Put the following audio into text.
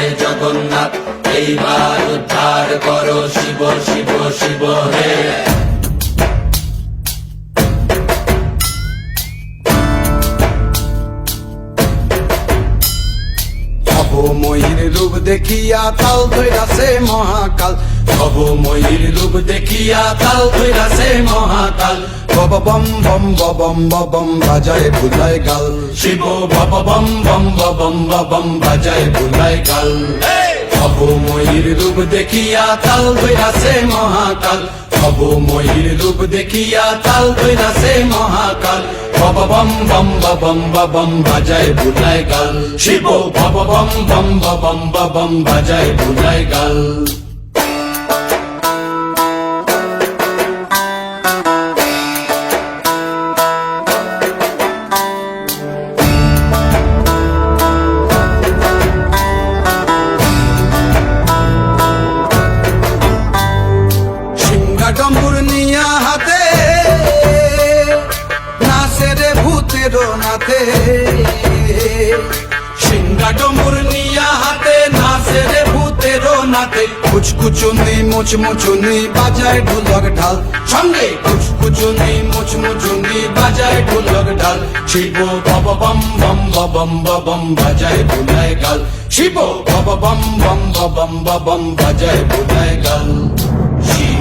হে জগন্নাথ, এইবার উদ্ধার করো শিব শিব শিব হে। ভবময়ীর রূপ দেখিয়া তাল ধৈরাছে মহাকাল, ভবময়ীর রূপ দেখিয়া তাল ধৈরাছে মহাকাল। বব বম বম বম বম বাজায় বুলায় গাল, শিব বব বম বম বম বম বাজায় বুলায় গাল। ভবময়ীর রূপ দেখিয়া তাল ধৈরাছে মহাকাল, ভবময়ীর রূপ দেখিয়া তাল ধৈরাছে মহাকাল। বব বম বম বম বাজায় বুলায় গাল, শিব বব বম বম বম বাজায় বুলায় গাল। ডম্বুর নিয়া হাতে নাচে রে ভূতের নাথে, সিংহা ডমুর নিয়া হাতে নাচে রে ভূতের নাথে। কুচকুচুনি মুচমুচুনি বাজায় ঢোলক ঢাল, সঙ্গে কুচকুচুনি মুচমুচুনি বাজায় ঢোলক ঢাল। শিব বব বম বম বম বাজায় বুলায় গাল, শিব বব বম বম বাজায় বুলায় গাল। শিব